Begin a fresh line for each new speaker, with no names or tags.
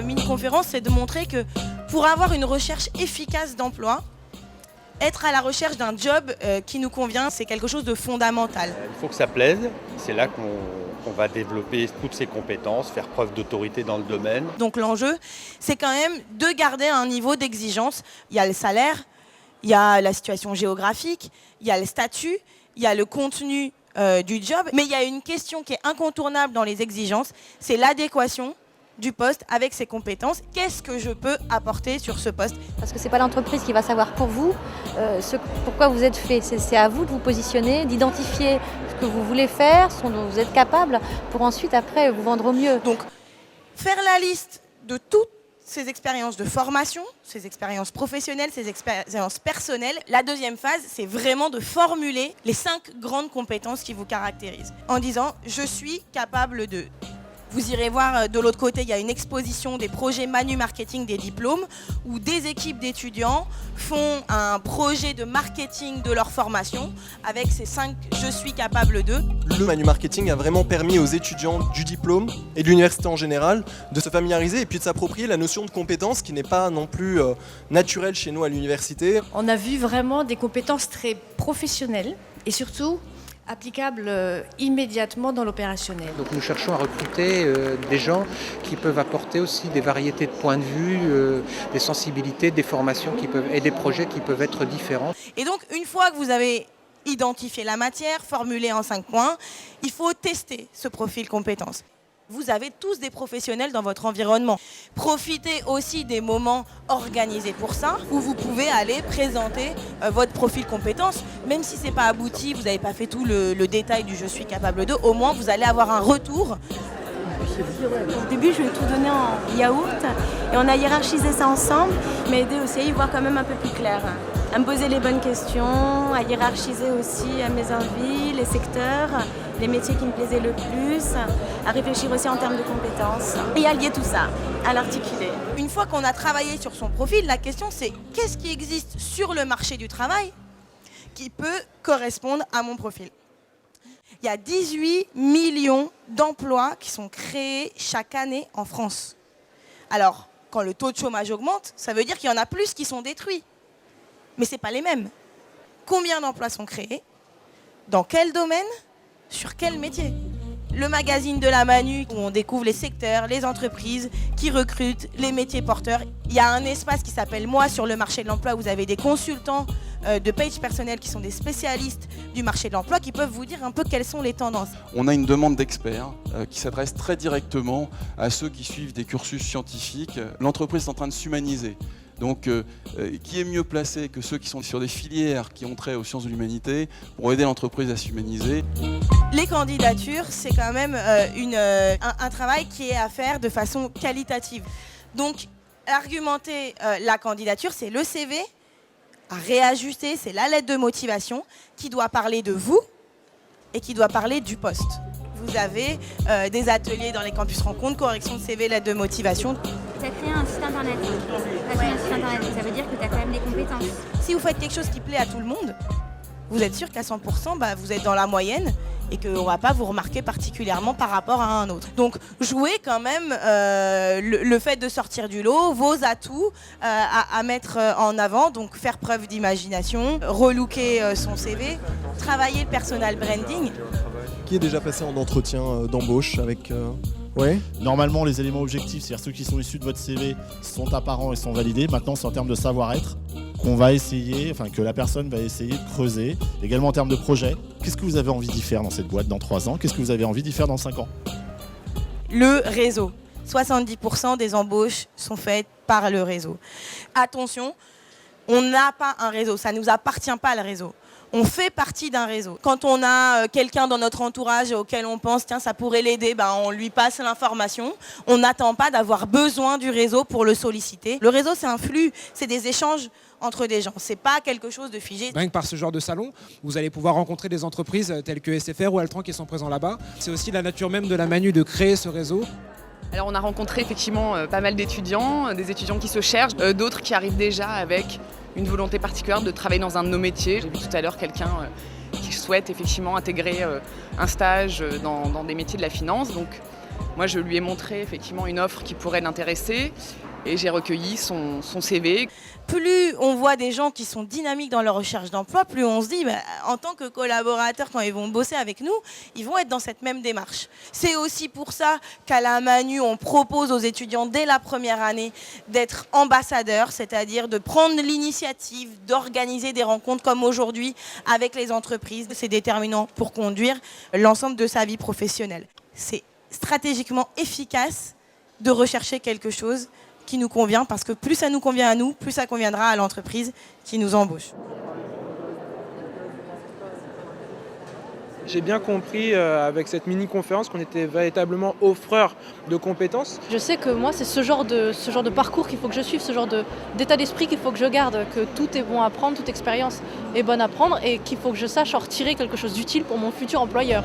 mini-conférence, c'est de montrer que pour avoir une recherche efficace d'emploi, être à la recherche d'un job qui nous convient, c'est quelque chose de fondamental.
Il faut que ça plaise, c'est là qu'on va développer toutes ses compétences, faire preuve d'autorité dans le domaine.
Donc l'enjeu, c'est quand même de garder un niveau d'exigence. Il y a le salaire, il y a la situation géographique, il y a le statut, il y a le contenu du job, mais il y a une question qui est incontournable dans les exigences, c'est l'adéquation du poste avec ses compétences. Qu'est-ce que je peux apporter sur ce poste ?
Parce que ce n'est pas l'entreprise qui va savoir pour vous pourquoi vous êtes fait. C'est à vous de vous positionner, d'identifier ce que vous voulez faire, ce dont vous êtes capable, pour ensuite, après, vous vendre au mieux.
Donc, faire la liste de toutes ces expériences de formation, ces expériences professionnelles, ces expériences personnelles. La deuxième phase, c'est vraiment de formuler les 5 grandes compétences qui vous caractérisent. En disant, je suis capable de... Vous irez voir de l'autre côté, il y a une exposition des projets Manu Marketing des diplômes où des équipes d'étudiants font un projet de marketing de leur formation avec ces 5 « je suis capable de ».
Le Manu Marketing a vraiment permis aux étudiants du diplôme et de l'université en général de se familiariser et puis de s'approprier la notion de compétence qui n'est pas non plus naturelle chez nous à l'université.
On a vu vraiment des compétences très professionnelles et surtout applicable immédiatement dans l'opérationnel.
Donc nous cherchons à recruter des gens qui peuvent apporter aussi des variétés de points de vue, des sensibilités, des formations et des projets qui peuvent être différents.
Et donc une fois que vous avez identifié la matière, formulée en 5 points, il faut tester ce profil compétences. Vous avez tous des professionnels dans votre environnement. Profitez aussi des moments organisés pour ça, où vous pouvez aller présenter votre profil compétences. Même si ce n'est pas abouti, vous n'avez pas fait tout le détail du « je suis capable de », au moins vous allez avoir un retour.
Au début, je lui ai tout donné en yaourt et on a hiérarchisé ça ensemble, mais aider aussi à y voir quand même un peu plus clair. À me poser les bonnes questions, à hiérarchiser aussi mes envies, les secteurs, les métiers qui me plaisaient le plus, à réfléchir aussi en termes de compétences et à lier tout ça, à l'articuler.
Une fois qu'on a travaillé sur son profil, la question c'est qu'est-ce qui existe sur le marché du travail qui peut correspondre à mon profil ? Il y a 18 millions d'emplois qui sont créés chaque année en France. Alors, quand le taux de chômage augmente, ça veut dire qu'il y en a plus qui sont détruits. Mais ce n'est pas les mêmes. Combien d'emplois sont créés ? Dans quel domaine ? Sur quel métier ? Le magazine de la Manu, où on découvre les secteurs, les entreprises qui recrutent, les métiers porteurs. Il y a un espace qui s'appelle Moi sur le marché de l'emploi, où vous avez des consultants de page personnel qui sont des spécialistes du marché de l'emploi qui peuvent vous dire un peu quelles sont les tendances.
On a une demande d'experts qui s'adresse très directement à ceux qui suivent des cursus scientifiques. L'entreprise est en train de s'humaniser. Donc, qui est mieux placé que ceux qui sont sur des filières qui ont trait aux sciences de l'humanité pour aider l'entreprise à s'humaniser ?
Les candidatures, c'est quand même un travail qui est à faire de façon qualitative. Donc, argumenter la candidature, c'est le CV, à réajuster, c'est la lettre de motivation qui doit parler de vous et qui doit parler du poste. Vous avez des ateliers dans les campus rencontres, correction de CV, lettre de motivation.
Tu as créé un site internet. Ça veut dire que tu as quand même des compétences.
Si vous faites quelque chose qui plaît à tout le monde, vous êtes sûr qu'à 100%, vous êtes dans la moyenne et qu'on ne va pas vous remarquer particulièrement par rapport à un autre. Donc, jouez quand même le fait de sortir du lot, vos atouts à mettre en avant, donc faire preuve d'imagination, relooker son CV, travailler le personal branding.
Qui est déjà passé en entretien d'embauche avec... Ouais.
Normalement, les éléments objectifs, c'est-à-dire ceux qui sont issus de votre CV, sont apparents et sont validés. Maintenant, c'est en termes de savoir-être qu'on va essayer, enfin que la personne va essayer de creuser. Également en termes de projet. Qu'est-ce que vous avez envie d'y faire dans cette boîte dans 3 ans ? Qu'est-ce que vous avez envie d'y faire dans 5 ans ?
Le réseau. 70% des embauches sont faites par le réseau. Attention, on n'a pas un réseau, ça ne nous appartient pas le réseau. On fait partie d'un réseau. Quand on a quelqu'un dans notre entourage auquel on pense, tiens, ça pourrait l'aider, on lui passe l'information. On n'attend pas d'avoir besoin du réseau pour le solliciter. Le réseau, c'est un flux, c'est des échanges entre des gens. C'est pas quelque chose de figé.
Rien que par ce genre de salon, vous allez pouvoir rencontrer des entreprises telles que SFR ou Altran qui sont présents là-bas. C'est aussi la nature même de la Manu de créer ce réseau.
Alors on a rencontré effectivement pas mal d'étudiants, des étudiants qui se cherchent, d'autres qui arrivent déjà avec une volonté particulière de travailler dans un de nos métiers. J'ai vu tout à l'heure quelqu'un qui souhaite effectivement intégrer un stage dans des métiers de la finance. Donc Moi, je lui ai montré effectivement une offre qui pourrait l'intéresser et j'ai recueilli son CV.
Plus on voit des gens qui sont dynamiques dans leur recherche d'emploi, plus on se dit, en tant que collaborateurs, quand ils vont bosser avec nous, ils vont être dans cette même démarche. C'est aussi pour ça qu'à la Manu, on propose aux étudiants dès la première année d'être ambassadeurs, c'est-à-dire de prendre l'initiative, d'organiser des rencontres comme aujourd'hui avec les entreprises. C'est déterminant pour conduire l'ensemble de sa vie professionnelle. C'est stratégiquement efficace de rechercher quelque chose qui nous convient, parce que plus ça nous convient à nous, plus ça conviendra à l'entreprise qui nous embauche.
J'ai bien compris avec cette mini-conférence qu'on était véritablement offreur de compétences.
Je sais que moi, c'est ce genre de parcours qu'il faut que je suive, ce genre d'état d'esprit qu'il faut que je garde, que tout est bon à prendre, toute expérience est bonne à prendre et qu'il faut que je sache en retirer quelque chose d'utile pour mon futur employeur.